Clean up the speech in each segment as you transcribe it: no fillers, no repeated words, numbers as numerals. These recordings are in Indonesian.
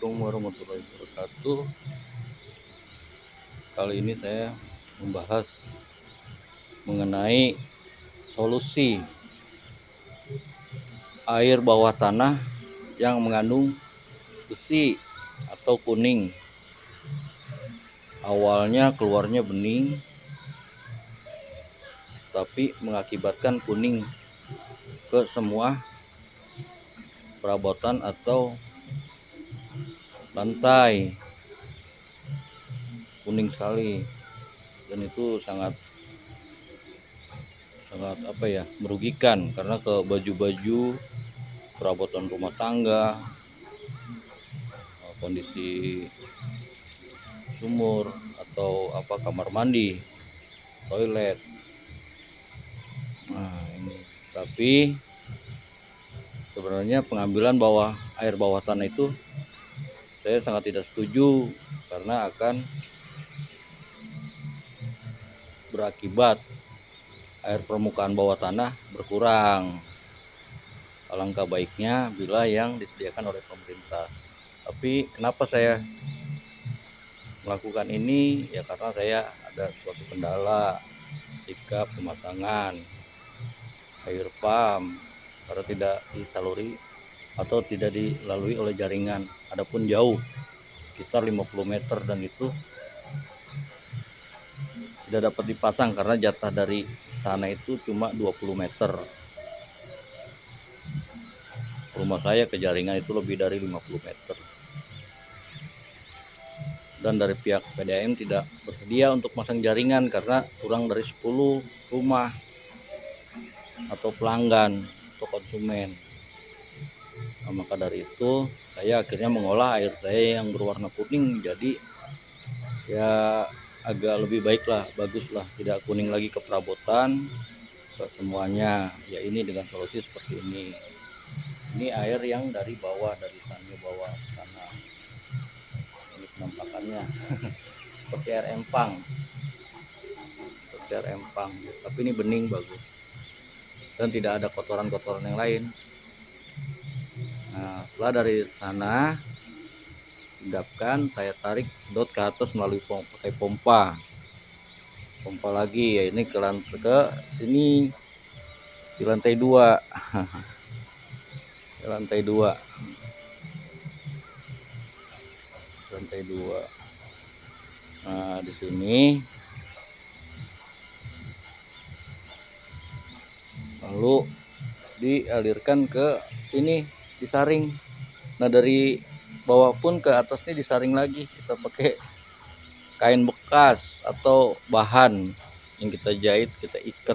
Assalamualaikum warahmatullahi wabarakatuh. Kali ini saya membahas mengenai solusi air bawah tanah yang mengandung besi atau kuning. Awalnya keluarnya bening, tapi mengakibatkan kuning ke semua perabotan atau lantai, kuning sekali, dan itu sangat merugikan karena ke baju-baju, perabotan rumah tangga, kondisi sumur atau kamar mandi, toilet. Nah ini, tapi sebenarnya pengambilan air bawah tanah itu saya sangat tidak setuju karena akan berakibat air permukaan bawah tanah berkurang. Alangkah baiknya bila yang disediakan oleh pemerintah. Tapi kenapa saya melakukan ini? Ya karena saya ada suatu kendala ketika pemasangan air pump karena tidak disaluri atau tidak dilalui oleh jaringan. Adapun jauh sekitar 50 meter dan itu tidak dapat dipasang karena jatah dari sana itu cuma 20 meter. Rumah saya ke jaringan itu lebih dari 50 meter. Dan dari pihak PDAM tidak bersedia untuk masang jaringan karena kurang dari 10 rumah atau pelanggan atau konsumen. Nah, maka dari itu saya akhirnya mengolah air saya yang berwarna kuning jadi ya agak lebih baik lah, bagus lah, tidak kuning lagi ke perabotan, ke semuanya. Ya ini dengan solusi seperti ini. Ini air yang dari bawah, dari bawah tanah. Ini penampakannya seperti air empang, tapi ini bening, bagus, dan tidak ada kotoran-kotoran yang lain. Nah, setelah dari sana endapkan, saya tarik sedot ke atas melalui pakai pompa lagi. Ya ini ke sini di lantai 2 di lantai 2. Nah di sini lalu dialirkan ke sini, disaring. Nah dari bawah pun ke atas ini disaring lagi. Kita pakai kain bekas atau bahan yang kita jahit, kita ikat,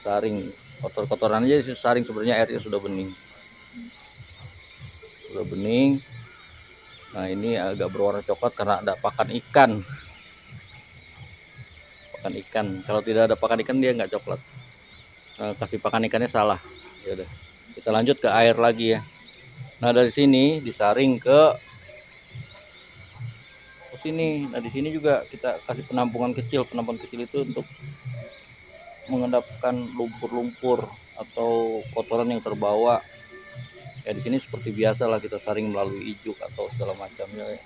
saring. Kotor-kotoran aja disaring, sebenarnya airnya sudah bening. Nah ini agak berwarna coklat karena ada pakan ikan. Kalau tidak ada pakan ikan dia nggak coklat. Kasih pakan ikannya salah. Ya udah, kita lanjut ke air lagi ya. Nah dari sini disaring ke sini. Nah di sini juga kita kasih penampungan kecil itu untuk mengendapkan lumpur-lumpur atau kotoran yang terbawa. Ya di sini seperti biasa lah, kita saring melalui ijuk atau segala macamnya ya.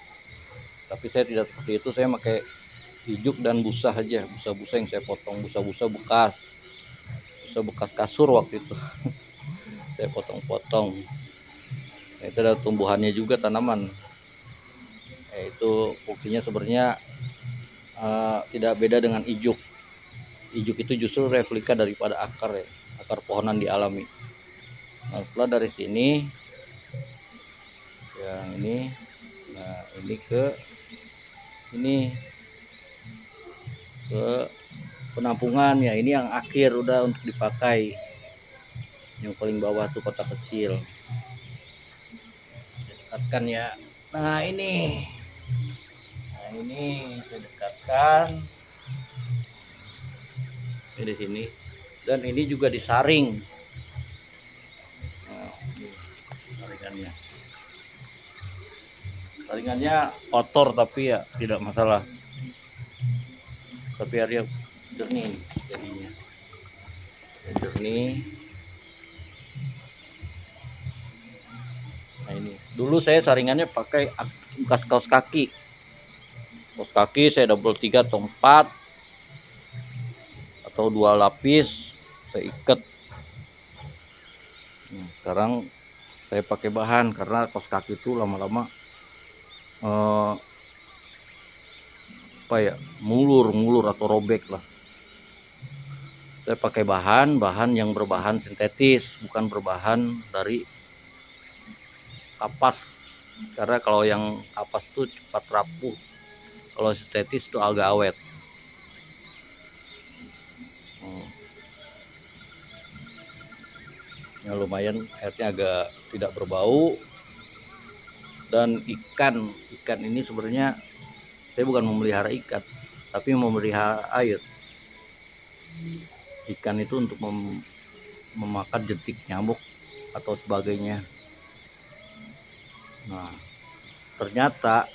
Tapi saya tidak seperti itu, saya pakai ijuk dan busa aja, busa-busa yang saya potong, busa-busa bekas kasur waktu itu. Saya potong-potong. Nah, itu ada tumbuhannya juga, tanaman. Itu buktinya sebenarnya tidak beda dengan ijuk. Ijuk itu justru replika daripada akar ya, akar pohonan dialami. Nah setelah dari sini yang ini, nah ini ke penampungan ya. Ini yang akhir udah untuk dipakai, yang paling bawah tuh kotak kecil. Saya dekatkan ya. Nah ini saya dekatkan ini di sini, dan ini juga disaring. Nah, ini saringannya kotor tapi ya tidak masalah, tapi airnya jernih jadinya, jernih. Nah ini Dulu saya saringannya pakai bekas kaos kaki. Kaos kaki saya double 3 atau 4 atau 2 lapis saya ikat. Sekarang saya pakai bahan karena kaos kaki itu lama-lama apa ya, mulur atau robek lah. Saya pakai bahan yang berbahan sintetis, bukan berbahan dari kapas, karena kalau yang kapas itu cepat rapuh, kalau sintetis itu agak awet. Ya lumayan, airnya agak tidak berbau. Dan ikan ini sebenarnya saya bukan memelihara ikan, tapi memelihara air. Ikan itu untuk memakan jentik nyamuk atau sebagainya. Nah, ternyata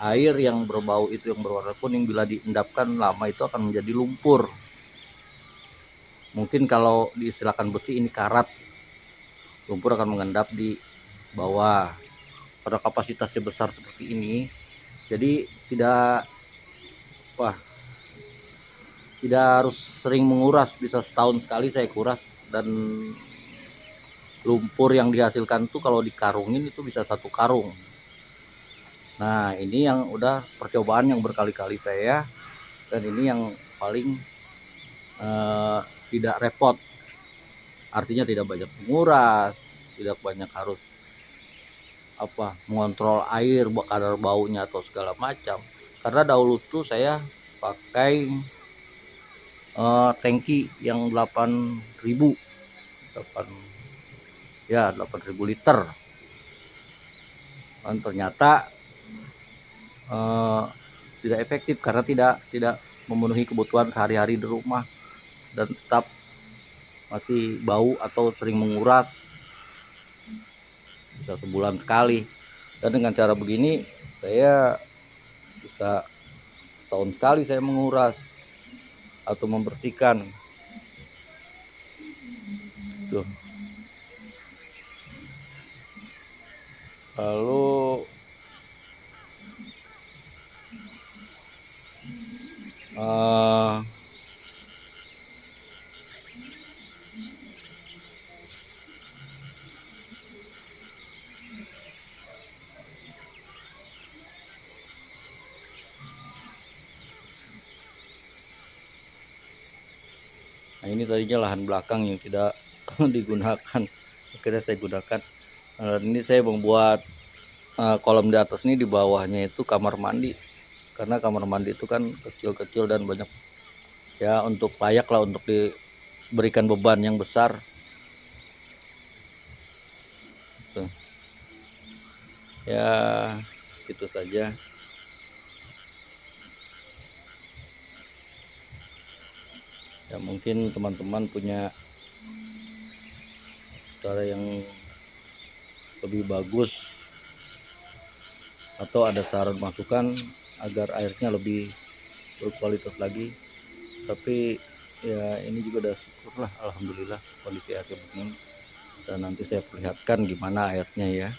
air yang berbau itu, yang berwarna kuning, bila diendapkan lama itu akan menjadi lumpur. Mungkin kalau diistilahkan besi, ini karat. Lumpur akan mengendap di bawah. Pada kapasitasnya besar seperti ini, jadi tidak harus sering menguras, bisa setahun sekali saya kuras. Dan lumpur yang dihasilkan tuh kalau dikarungin itu bisa 1 karung. Nah, ini yang udah percobaan yang berkali-kali saya, dan ini yang paling tidak repot. Artinya tidak banyak menguras, tidak banyak harus mengontrol air, kadar baunya atau segala macam. Karena dahulu tuh saya pakai tangki yang 8.000 liter, dan ternyata tidak efektif karena tidak memenuhi kebutuhan sehari-hari di rumah, dan tetap masih bau atau sering menguras, bisa sebulan sekali. Dan dengan cara begini saya bisa setahun sekali saya menguras atau membersihkan tuh. Lalu nah, ini tadinya lahan belakang yang tidak digunakan, akhirnya saya gunakan. Ini saya membuat kolam di atas ini, di bawahnya itu kamar mandi, karena kamar mandi itu kan kecil-kecil dan banyak ya, untuk layak lah untuk diberikan beban yang besar. Tuh. Ya gitu saja. Ya mungkin teman-teman punya cara yang lebih bagus atau ada saran masukan agar airnya lebih berkualitas lagi. Tapi ya ini juga udah syukurlah, alhamdulillah kondisi airnya begini. Dan nanti saya perlihatkan gimana airnya ya.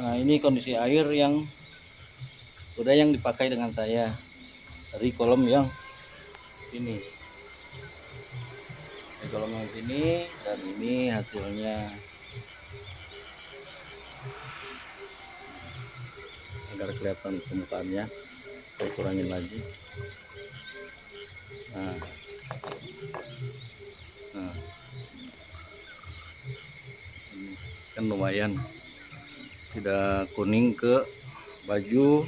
Nah, ini kondisi air yang dipakai dengan saya dari kolam yang ini. Di kolam yang ini, dan ini hasilnya. Agar kelihatan permukaannya, saya kurangin lagi. Nah, ini kan lumayan, tidak kuning ke baju,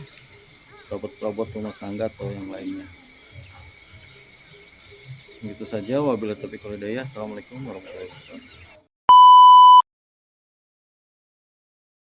robot-robot rumah tangga atau yang lainnya. Gitu saja, wabillahi taufiq wal hidayah. Assalamualaikum warahmatullahi wabarakatuh.